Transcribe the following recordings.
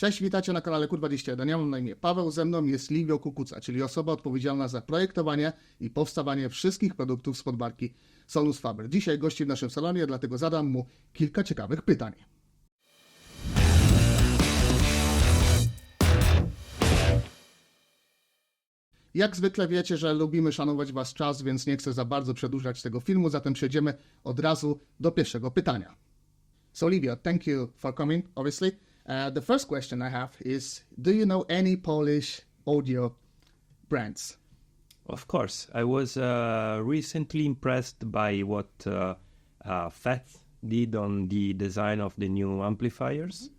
Cześć, witajcie na kanale Q21. Ja mam na imię Paweł, ze mną jest Livio Cucuzza, czyli osoba odpowiedzialna za projektowanie i powstawanie wszystkich produktów spod marki Sonus Faber. Dzisiaj gości w naszym salonie, dlatego zadam mu kilka ciekawych pytań. Jak zwykle wiecie, że lubimy szanować wasz czas, więc nie chcę za bardzo przedłużać tego filmu, zatem przejdziemy od razu do pierwszego pytania. So Livio, thank you for coming, obviously. The first question I have is, do you know any Polish audio brands? Of course. I was recently impressed by what FET did on the design of the new amplifiers.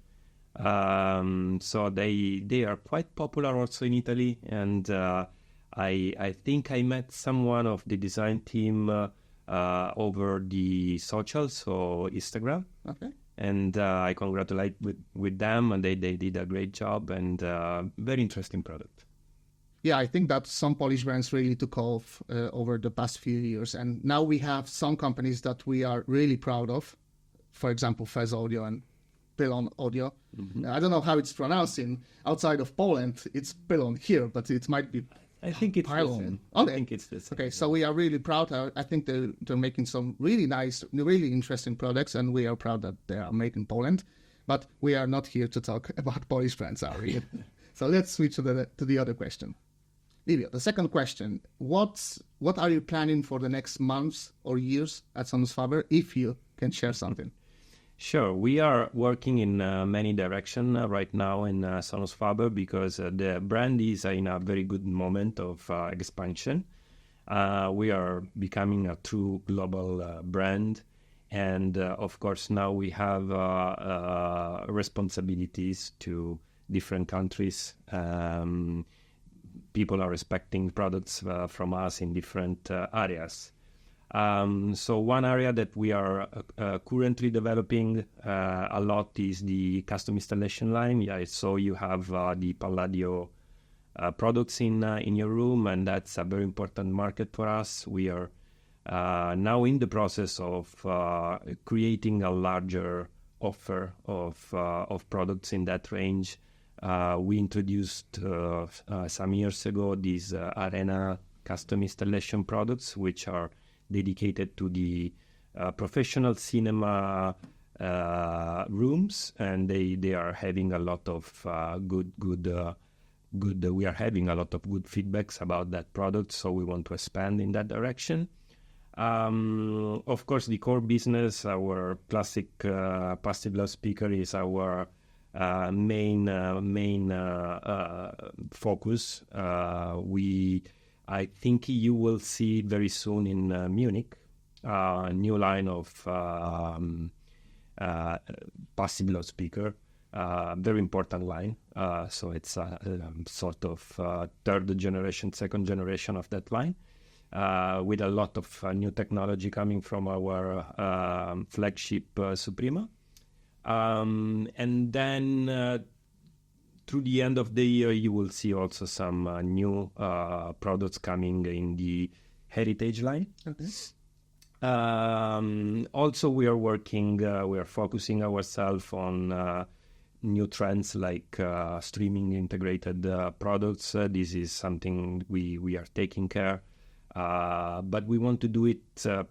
So they are quite popular also in Italy, and I think I met someone of the design team over the socials, so Instagram. Okay. And I congratulate with them, and they did a great job, and very interesting product. Yeah, I think that some Polish brands really took off over the past few years, and now we have some companies that we are really proud of. For example, Fez Audio and Pylon Audio. Mm-hmm. I don't know how it's pronounced outside of Poland. It's Pylon here, but it might be I think it's Pylon. the same. Okay. I think it's the same. Okay, so we are really proud. I think they're making some really nice, really interesting products, and we are proud that they are made in Poland. But we are not here to talk about Polish brands, are we? So let's switch to the other question. Livio, the second question: what are you planning for the next months or years at Sonus Faber, if you can share something? Sure. We are working in many directions right now in Sonus Faber because the brand is in a very good moment of expansion. We are becoming a true global brand. And of course, now we have responsibilities to different countries. People are expecting products from us in different areas. So one area that we are currently developing a lot is the custom installation line. Yeah, so you have the Palladio products in your room, and that's a very important market for us. We are now in the process of creating a larger offer of products in that range. We introduced some years ago these Arena custom installation products, which are dedicated to the professional cinema rooms, and they are having a lot of good. We are having a lot of good feedbacks about that product, so we want to expand in that direction. Of course, the core business, our classic passive loudspeaker, is our main focus. I think you will see very soon in Munich a new line of passive loudspeaker, very important line. So it's a sort of third generation, second generation of that line, with a lot of new technology coming from our flagship Suprema. And then through the end of the year, you will see also some new products coming in the heritage line. Okay. Also, we are focusing ourselves on new trends like streaming integrated products. This is something we are taking care, but we want to do it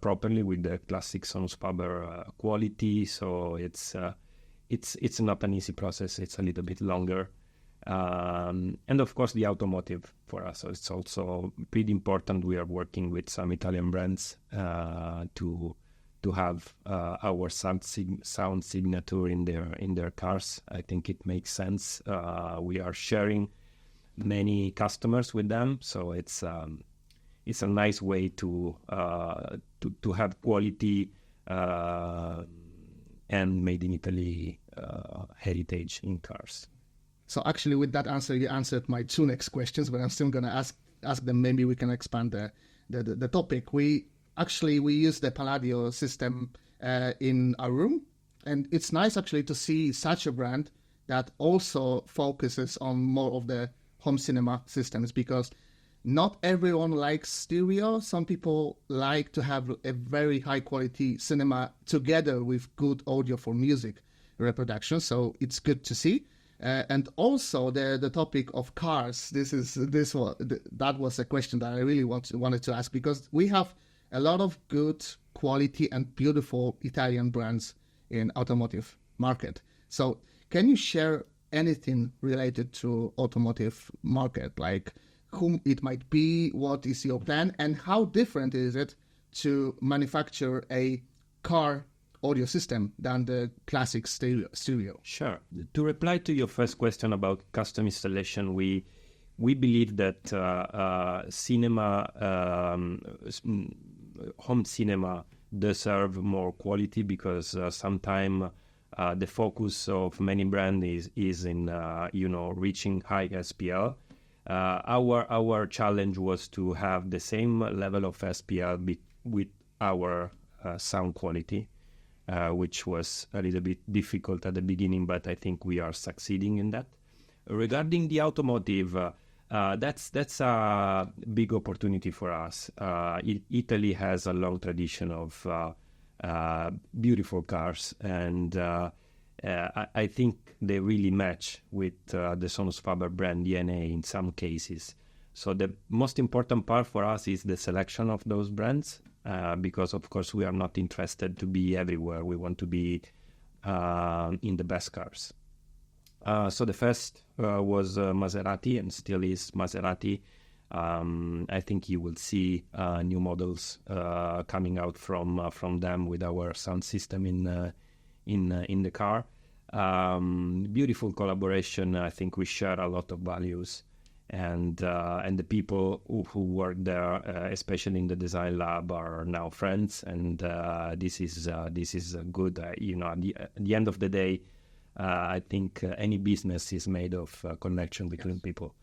properly with the classic Sonus Faber quality. So it's not an easy process. It's a little bit longer. And of course, the automotive for us. So it's also pretty important. We are working with some Italian brands to have our sound signature in their cars. I think it makes sense. We are sharing many customers with them, so it's a nice way to have quality and made in Italy heritage in cars. So actually, with that answer, you answered my two next questions, but I'm still going to ask them. Maybe we can expand the topic. We use the Palladio system in our room, and it's nice actually to see such a brand that also focuses on more of the home cinema systems, because not everyone likes stereo. Some people like to have a very high quality cinema together with good audio for music reproduction. So it's good to see. And also the topic of cars. That was a question that I really wanted to ask, because we have a lot of good quality and beautiful Italian brands in automotive market. So can you share anything related to automotive market, like whom it might be, what is your plan, and how different is it to manufacture a car audio system than the classic stereo? Sure. To reply to your first question about custom installation, we believe that home cinema deserve more quality, because sometimes the focus of many brands is in reaching high SPL. Our challenge was to have the same level of SPL with our sound quality, which was a little bit difficult at the beginning, but I think we are succeeding in that. Regarding the automotive, that's a big opportunity for us. Italy has a long tradition of beautiful cars, and I think they really match with the Sonus Faber brand DNA in some cases. So the most important part for us is the selection of those brands, because of course we are not interested to be everywhere. We want to be in the best cars. So the first was Maserati, and still is Maserati. I think you will see new models coming out from them with our sound system in the car. Beautiful collaboration. I think we share a lot of values, and the people who work there, especially in the design lab, are now friends, and this is good. At the end of the day, I think any business is made of connection between people.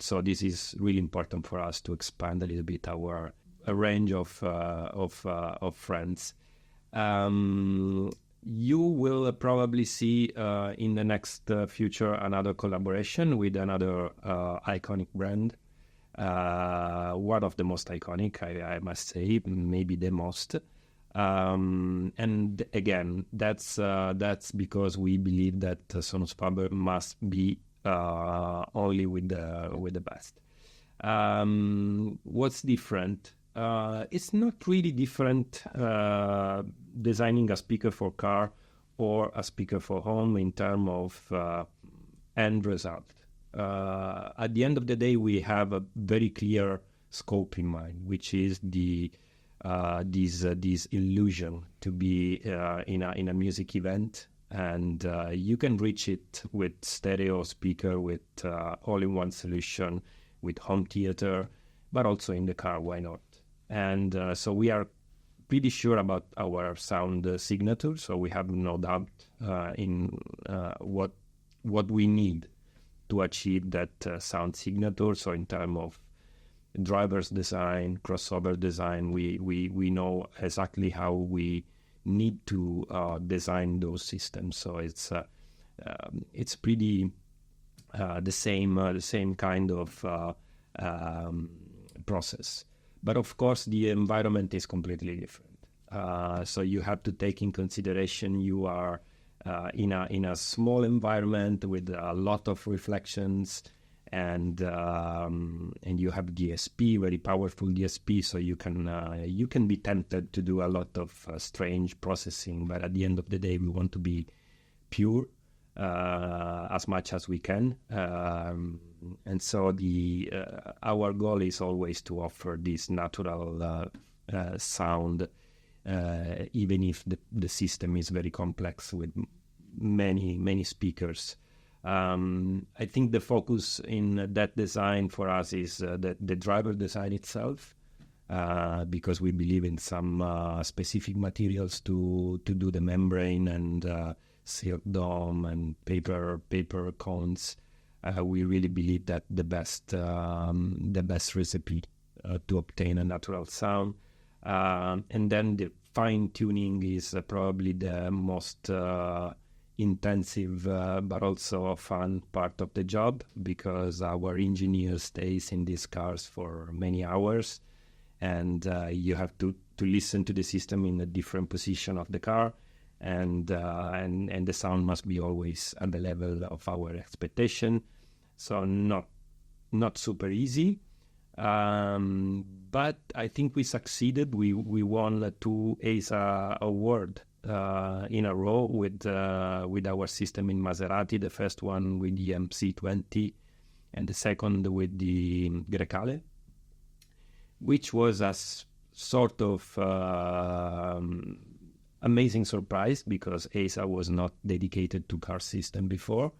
So this is really important for us to expand a little bit our range of friends. You will probably see in the next future another collaboration with another iconic brand. One of the most iconic, I must say, maybe the most. And again, that's because we believe that Sonus Faber must be only with the best. What's different? It's not really different designing a speaker for car or a speaker for home in terms of end result. At the end of the day, we have a very clear scope in mind, which is this illusion to be in a music event, and you can reach it with stereo speaker, with all-in-one solution, with home theater, but also in the car. Why not? And so we are pretty sure about our sound signature. So we have no doubt in what we need to achieve that sound signature. So in terms of driver's design, crossover design, we know exactly how we need to design those systems. So it's pretty the same kind of process. But of course, the environment is completely different. So you have to take in consideration you are in a small environment with a lot of reflections, and you have DSP, very powerful DSP. So you can be tempted to do a lot of strange processing. But at the end of the day, we want to be pure as much as we can. And so our goal is always to offer this natural sound, even if the system is very complex with many speakers. I think the focus in that design for us is the driver design itself, because we believe in some specific materials to do the membrane and silk dome and paper cones. We really believe that the best recipe to obtain a natural sound. And then the fine tuning is probably the most intensive but also a fun part of the job, because our engineer stays in these cars for many hours, and you have to listen to the system in a different position of the car, and the sound must be always at the level of our expectation. So not super easy, but I think we succeeded. We won 2 ASA award in a row with our system in Maserati. The first one with the MC20, and the second with the Grecale, which was a sort of amazing surprise because ASA was not dedicated to car system before,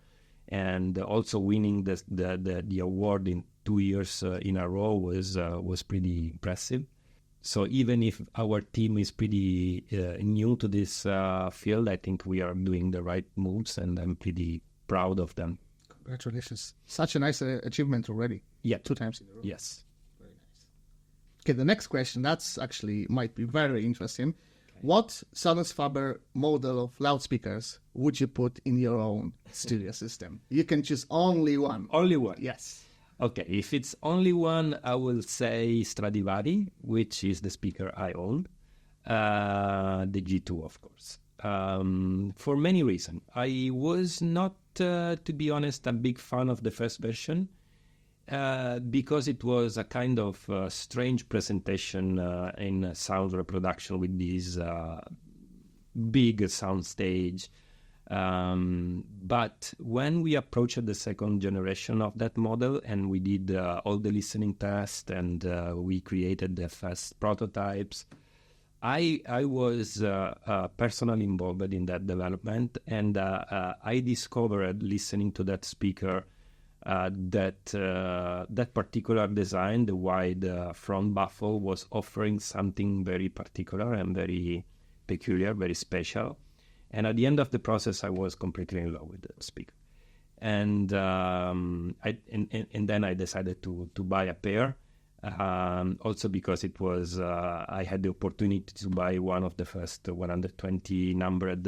and also winning the award in 2 years in a row was pretty impressive. So even if our team is pretty new to this field, I think we are doing the right moves, and I'm pretty proud of them. Congratulations. Such a nice achievement already. Yeah. 2 times in a row. Yes. Very nice. Okay, the next question, that's actually might be very interesting. Okay. What Sonus Faber model of loudspeakers would you put in your own studio system? You can choose only one. Only one? Yes. Okay, if it's only one, I will say Stradivari, which is the speaker I own. The G2, of course. For many reasons. I was not, to be honest, a big fan of the first version because it was a kind of strange presentation in sound reproduction with this big sound stage. But when we approached the second generation of that model and we did all the listening tests and we created the first prototypes, I was personally involved in that development, and I discovered listening to that speaker that particular design, the wide front baffle, was offering something very particular and very peculiar, very special. And at the end of the process, I was completely in love with the speaker, and then I decided to buy a pair. Also because it was I had the opportunity to buy one of the first 120 numbered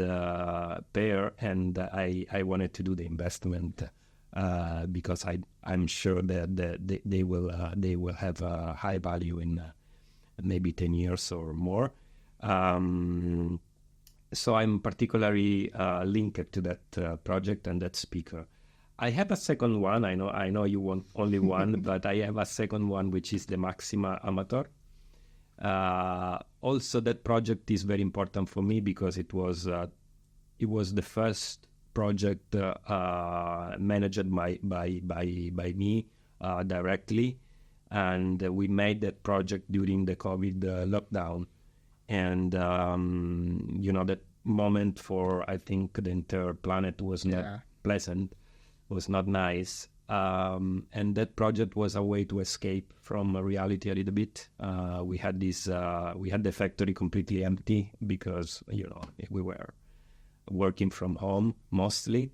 pair, and I wanted to do the investment because I'm sure that they will have a high value in maybe 10 years or more. So I'm particularly linked to that project and that speaker. I have a second one. I know you want only one, but I have a second one, which is the Maxima Amateur. Also, that project is very important for me because it was the first project managed by me directly, and we made that project during the COVID lockdown. And that moment for, I think, the entire planet was not pleasant, was not nice. And that project was a way to escape from reality a little bit. We had the factory completely empty because, we were working from home mostly.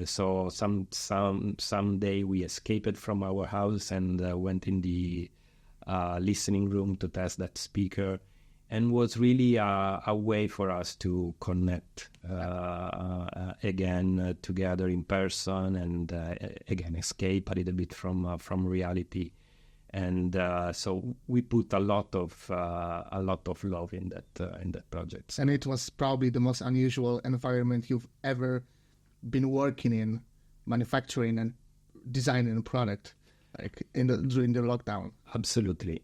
So someday we escaped from our house and went in the listening room to test that speaker, and was really a way for us to connect again together in person, and again escape a little bit from reality. And so we put a lot of love in that project. And it was probably the most unusual environment you've ever been working in, manufacturing and designing a product, like during the lockdown. Absolutely.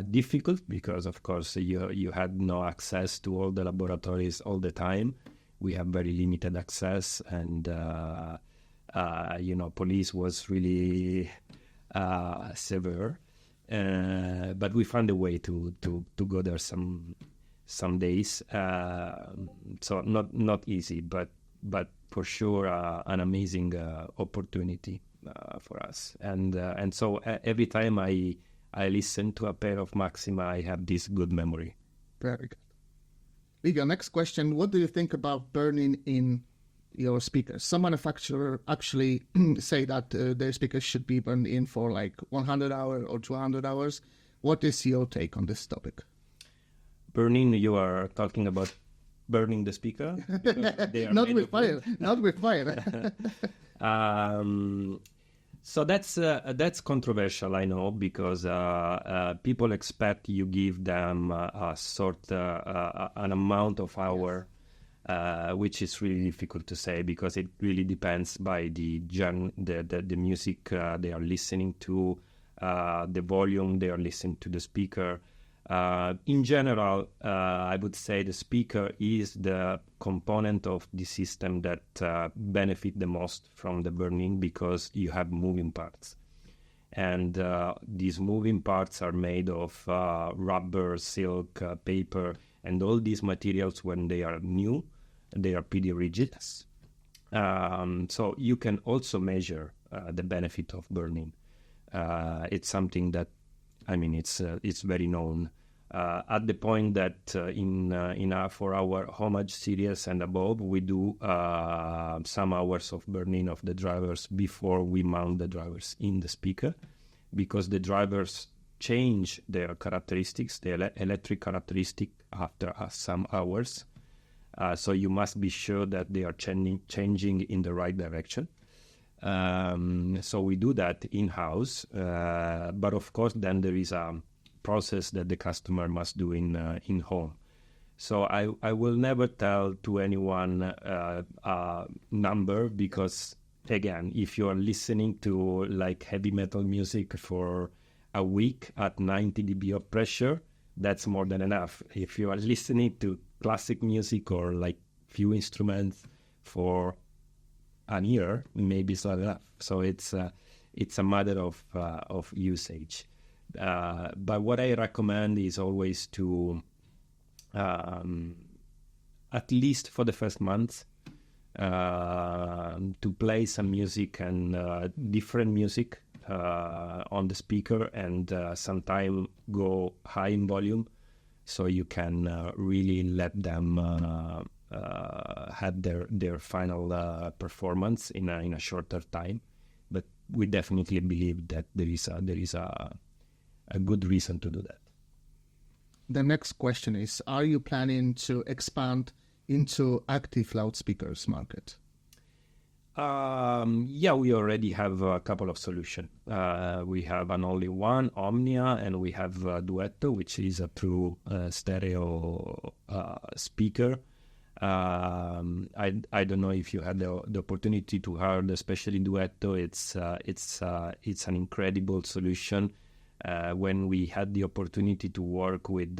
Difficult because, of course, you had no access to all the laboratories all the time. We have very limited access, and police was really severe. But we found a way to go there some days. So not easy, but for sure an amazing opportunity for us. And so every time I listen to a pair of Maxima, I have this good memory. Very good. Livio, next question. What do you think about burning in your speakers? Some manufacturers actually say that their speakers should be burned in for like 100 hours or 200 hours. What is your take on this topic? Burning, you are talking about burning the speaker? Not with fire. Not with fire. So that's controversial, I know, because people expect you give them an amount of hour, which is really difficult to say because it really depends by the music they are listening to, the volume they are listening to the speaker. In general, I would say the speaker is the component of the system that benefit the most from the burn-in because you have moving parts. And these moving parts are made of rubber, silk, paper, and all these materials, when they are new, they are pretty rigid. So you can also measure the benefit of burn-in. It's something that, it's very known at the point that for our homage series and above, we do some hours of burn-in of the drivers before we mount the drivers in the speaker, because the drivers change their characteristics, their electric characteristic after some hours. So you must be sure that they are changing in the right direction. So we do that in-house, but of course then there is a process that the customer must do in home. So I will never tell to anyone a number, because again, if you are listening to like heavy metal music for a week at 90 dB of pressure, that's more than enough. If you are listening to classic music or like few instruments for an year, maybe it's not enough. So it's a matter of usage. But what I recommend is always to, at least for the first month, to play some music and different music on the speaker, and sometime go high in volume, so you can really let them have their final performance in a shorter time. But we definitely believe that there is a good reason to do that. The next question is, are you planning to expand into active loudspeakers market? Yeah, we already have a couple of solutions. We have an only one, Omnia, and we have Duetto, which is a true stereo speaker. I don't know if you had the opportunity to hear, especially Duetto. It's an incredible solution. When we had the opportunity to work with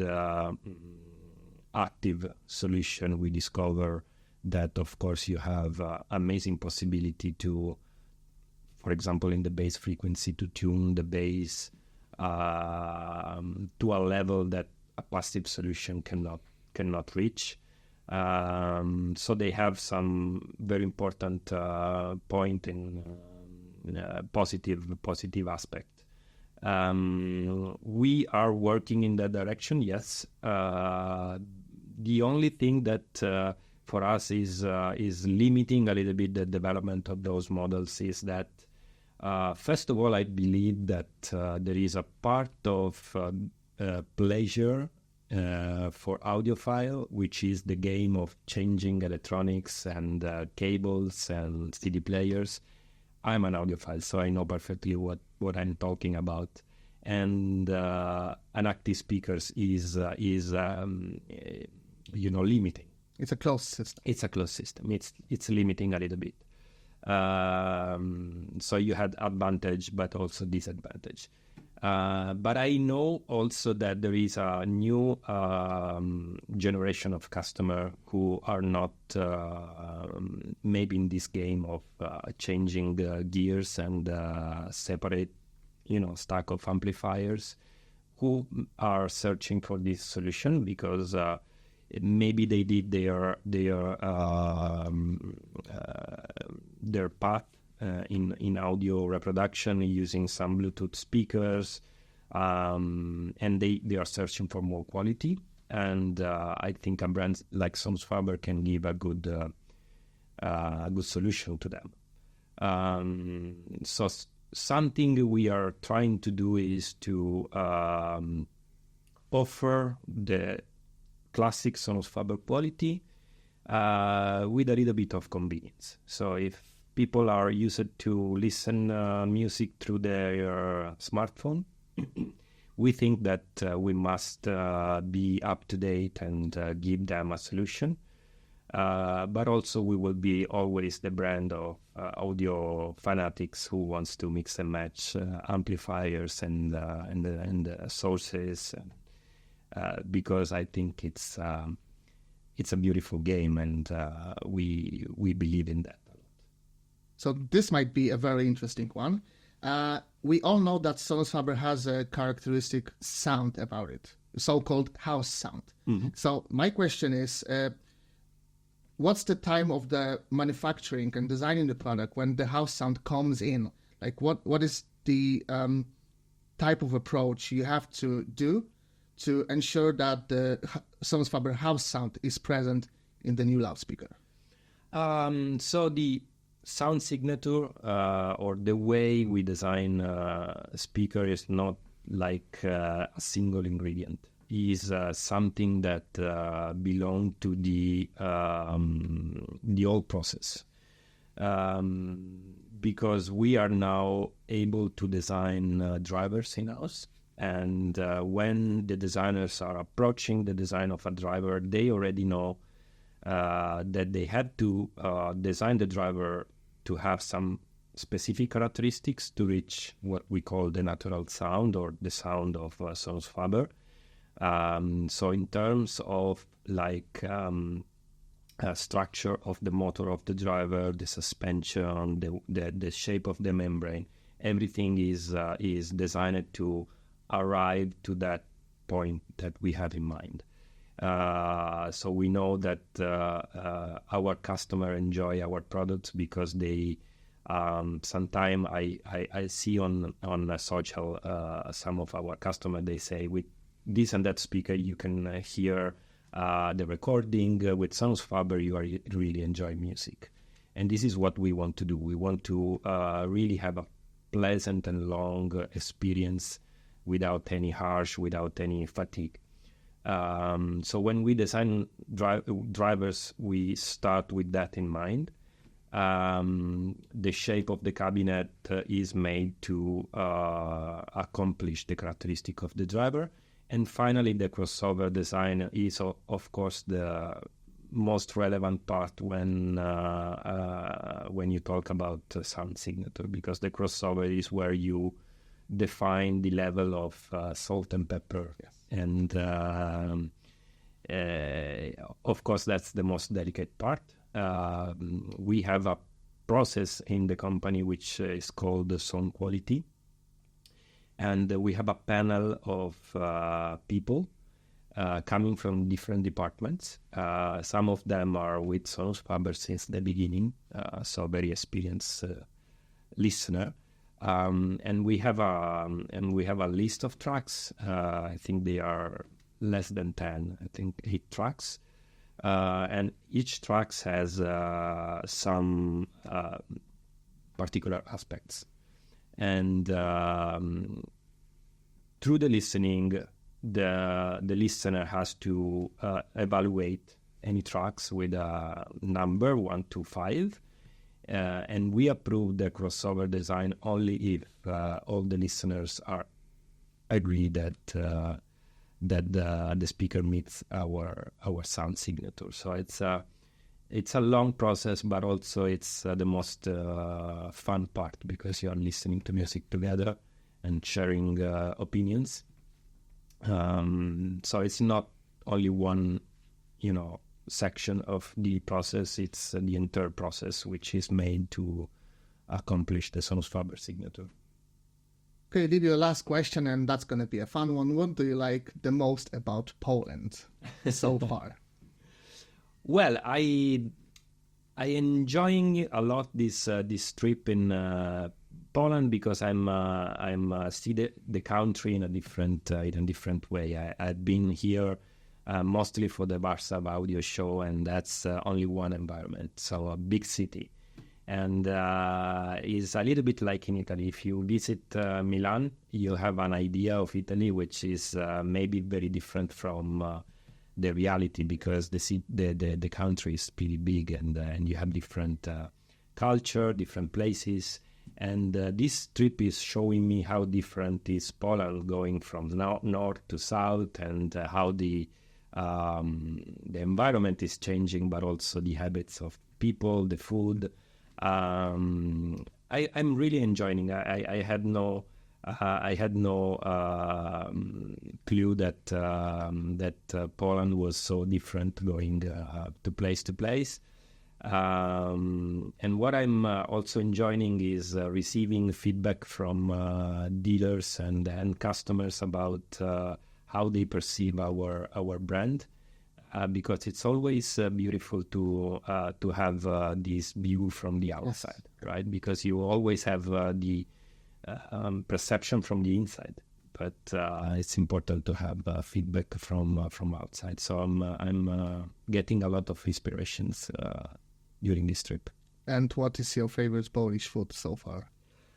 active solution, we discover that, of course, you have amazing possibility to, for example, in the bass frequency, to tune the bass to a level that a passive solution cannot reach. So they have some very important point in positive aspect. We are working in that direction, yes. The only thing that for us is limiting a little bit the development of those models is that, first of all, I believe that there is a part of pleasure for audiophile, which is the game of changing electronics and cables and CD players. I'm an audiophile, so I know perfectly what I'm talking about. And an active speakers is limiting. It's a closed system. It's a closed system. It's limiting a little bit. So you had advantage, but also disadvantage. But I know also that there is a new generation of customer who are not maybe in this game of changing gears and separate, stack of amplifiers, who are searching for this solution because maybe they did their path in audio reproduction using some Bluetooth speakers, and they are searching for more quality. And I think a brand like Sonus Faber can give a good solution to them. So something we are trying to do is to offer the classic Sonus Faber quality with a little bit of convenience. So if people are used to listen music through their smartphone. We think that we must be up to date and give them a solution. But also we will be always the brand of audio fanatics who wants to mix and match amplifiers and sources, because I think it's a beautiful game, and we believe in that a lot. So this might be a very interesting one. We all know that Sonus Faber has a characteristic sound about it, so-called house sound. Mm-hmm. So my question is, what's the time of the manufacturing and designing the product when the house sound comes in? Like what is the type of approach you have to do to ensure that the Sonus Faber house sound is present in the new loudspeaker? So the sound signature or the way we design a speaker is not like a single ingredient. Is something that belongs to the whole process, because we are now able to design drivers in-house, and when the designers are approaching the design of a driver, they already know that they had to design the driver to have some specific characteristics to reach what we call the natural sound or the sound of Sonus Faber. So in terms of structure of the motor of the driver, the suspension, the shape of the membrane, everything is designed to arrive to that point that we have in mind. So we know that our customer enjoy our products because they sometimes I see on social some of our customers, they say with this and that speaker you can hear the recording. With Sonus Faber you are really enjoy music, and this is what we want to do. We want to really have a pleasant and long experience without any harsh, without any fatigue. So when we design drivers, we start with that in mind. The shape of the cabinet is made to accomplish the characteristic of the driver. And finally, the crossover design is, of course, the most relevant part when you talk about sound signature, because the crossover is where you define the level of salt and pepper. Yes. And of course, that's the most delicate part. We have a process in the company which is called the sound quality. And we have a panel of people coming from different departments. Some of them are with Sonus Faber since the beginning, so very experienced listener. And we have a list of tracks. I think they are less than 10. I think 8 tracks, and each track has some particular aspects. And through the listening, the listener has to evaluate any tracks with a number 1 to 5, and we approve the crossover design only if all the listeners are agree that the speaker meets our sound signature. So it's a long process, but also it's the most fun part, because you are listening to music together and sharing opinions. So it's not only one, section of the process. It's the entire process which is made to accomplish the Sonus Faber signature. Okay, Livio, last question, and that's going to be a fun one. What do you like the most about Poland so far? Well, I enjoying a lot this trip in Poland, because I'm see the country in a different way. I've been here mostly for the Warsaw audio show, and that's only one environment, so a big city, and is a little bit like in Italy. If you visit Milan, you'll have an idea of Italy, which is maybe very different from the reality, because the country is pretty big, and you have different culture, different places. And this trip is showing me how different is Poland, going from north to south, and how the environment is changing, but also the habits of people, the food. I'm really enjoying. I had no clue that Poland was so different, going to place. And what I'm also enjoying is receiving feedback from dealers and customers about how they perceive our brand, because it's always beautiful to have this view from the outside, right? Because you always have the perception from the inside, but it's important to have feedback from outside. So I'm getting a lot of inspirations during this trip. And what is your favorite Polish food so far?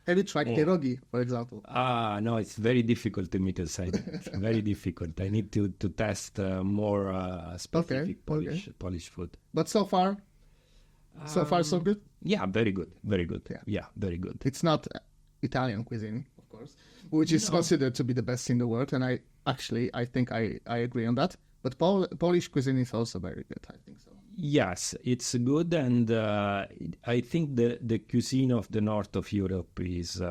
Have you tried pierogi, for example? No, it's very difficult to me to say. It's very difficult. I need to test more specific Polish food. But so far so good? Yeah, very good. Very good. Yeah, very good. It's not Italian cuisine, of course, which is considered to be the best in the world. And I think I agree on that. But Polish cuisine is also very good, I think so. Yes, it's good, and I think the cuisine of the north of Europe is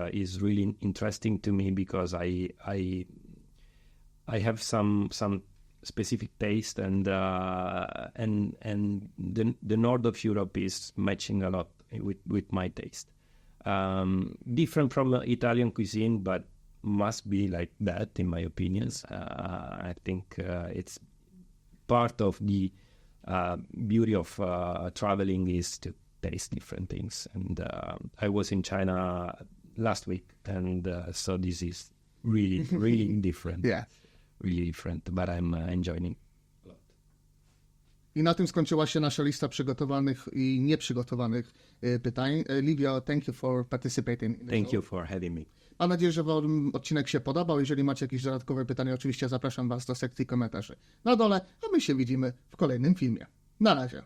really interesting to me, because I have some specific taste, and the north of Europe is matching a lot with my taste. Different from Italian cuisine, but must be like that, in my opinions. I think it's part of the beauty of traveling is to taste different things. And I was in China last week, and so this is really, really different. Yeah. Really different, but I'm enjoying a lot. I na tym skończyła się nasza lista przygotowanych i nieprzygotowanych pytań. Livio, thank you for participating. Thank you for having me. Mam nadzieję, że wam odcinek się podobał. Jeżeli macie jakieś dodatkowe pytania, oczywiście zapraszam was do sekcji komentarzy na dole, a my się widzimy w kolejnym filmie. Na razie.